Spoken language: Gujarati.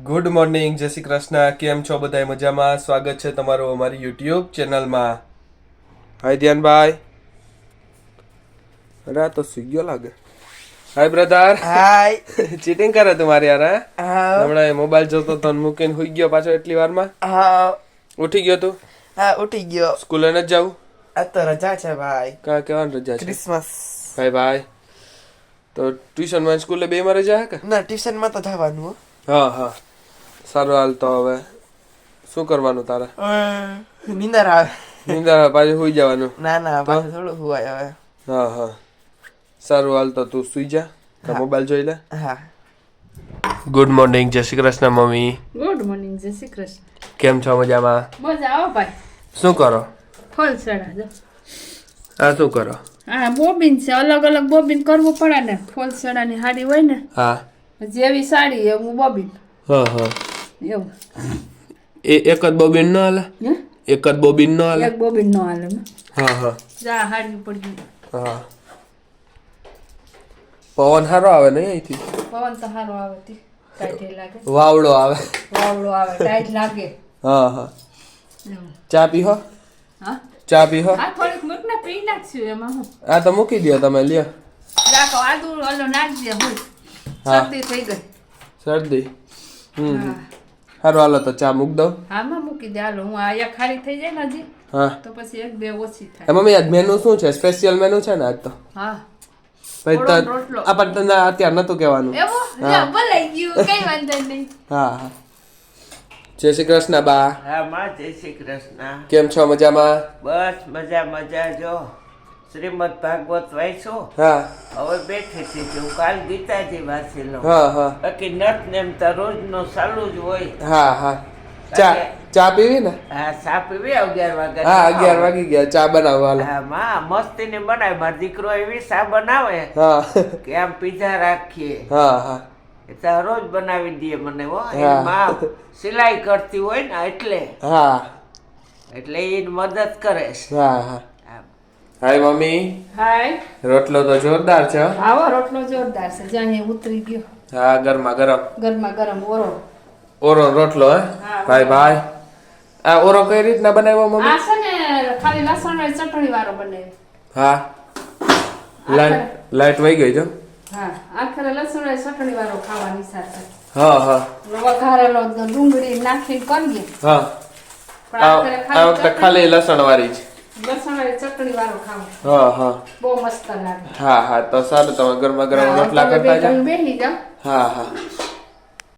ગુડ મોર્નિંગ, જય શ્રી કૃષ્ણ. કેમ છો બધા? મજામાં? સ્વાગત છે તમારું અમારી યુટ્યુબ ચેનલમાં. હાય ધ્યાનભાઈ. અરે આ તો સુઈ ગયો લાગે. હાય બ્રધર. હાય. ચીટિંગ કરે તું મારી યાર? હા હમણાં મોબાઈલ જોતો તો મૂકીને સુઈ ગયો પાછો એટલી વારમાં. હા ઉઠી ગયો તું? હા ઉઠી ગયો. સ્કૂલે નથી જવું? આ તો રજા છે ભાઈ. કા કેવાની રજા છે? ક્રિસમસ. ભાઈ તો ટ્યુશન માં સ્કૂલે બે માં રજા હે કે? ના ટ્યુશન માં તો જવાનું હો. હા હા સારું. હાલ તો હવે શું કરવાનું તારે? નીંદર આવે. નીંદર પાછું સુઈ જવાનું? ના ના પાછું થોડું હુવાય હવે. હા હા સારું. હાલ તો તું સુઈ જા, મોબાઈલ જોઈ લે. હા. ગુડ મોર્નિંગ, જય Shri Krishna mummy. Good morning, જય શ્રી કૃષ્ણ. કેમ છો? મજામાં? મજા આવો ભાઈ. શું કરો? ફોલ સડા જો. આ શું કરો? હા બોબીન છે, અલગ અલગ બોબીન કરવું પડે ને. ફોલ સડાની હાડી હોય ને, હા જેવી સાડી એવું બોબીન. હા હા એવું એક જ બોબીન ન હાલે? હે એક જ બોબીન ન હાલે? એક બોબીન નો હાલે. હા હા જા હાડી પડી ગઈ. હા પવન સારો આવે ને અહીંથી? પવન તો સારો આવે તી. ટાઈટ લાગે. વાવડો આવે. વાવડો આવે, ટાઈટ લાગે. હા હા એવું. ચા પીહો? હા ચા પીહો? આ થોડીક મૂક ને પી નાખશું એમાં હું. આ તો મૂકી દો તમે, લ્યો. રાખો આદુ ઓલો નાખજે હું. હા. શરદી થઈ ગઈ. શરદી? હા સારું હાલો તો ચા મૂક દઉં. હામાં મૂકી દે. હાલો હું આ એક ખારી થઈ જાય ને હજી હા તો પછી એક બે ઓછી થાય. મમ્મી આજ મેનુ શું છે? સ્પેશિયલ મેનુ છે ને આજ તો? હા ભાઈ ઓળો રોટલો. આપણને તને અત્યારે નતું કહેવાનું. એવું લ્યો, બોલાઈ ગયું, કઈ વાંધો નહીં. હા હા જય શ્રી કૃષ્ણ બા. હા માં જય શ્રી કૃષ્ણ. કેમ છો? મજામાં? બસ મજા મજા. જો શ્રીમદ ભાગવત વાંચ્યો, હા હવે બેઠી હતી. હું કાલ ગીતાજી વાંચી લઉં. હા હા બાકી નટ નેમ તો રોજ નો ચાલુ જ હોય. હા હા ચા ચા પીવી ને? હા ચા પીવી 11 વાગે. હા 11 વાગી ગયા. ચા બનાવો હાલો. હા માં મસ્તી ને બનાવે. મારો દીકરો એવી ચા બનાવે હા કે આમ પીઝા રાખીએ. હા હા એ તો રોજ બનાવી દે મને. હો હા. એની માં સિલાઈ કરતી હોય ને હા એટલે એને મદદ કરે છે. હા હા આમ. Hi mummy. હાય. રોટલો તો જોરદાર છે હો. આવો રોટલો જોરદાર છે. જાણે ઉતરી ગયો. હા ગરમા ગરમ ગરમા ગરમ ઓરો. ઓરો રોટલો હે? હા, ભાઈ ભાઈ આ ઓરો કઈ રીતના બનાવ્યો મમ્મી? આ છે ને ખાલી લસણ અને ચટણી વાળો બને. હા લાઈટ વહી ગઈ જો. હા આખરે લસણ અને ચટણી વાળો ખાવાની સાથે હા હા વઘારેલો ડુંગળી નાખીને કરીએ. હા પણ આખરે આ વખતે ખાલી લસણ વાળી જ. લસણ અને ચટણી વાળો ખાવો. હા હા બહુ મસ્ત લાગે. હા હા તો સારું. તમે ગરમા ગરમ રોટલા તમે કરતા બે જાઓ. જણ બેસી જાઓ. હા હા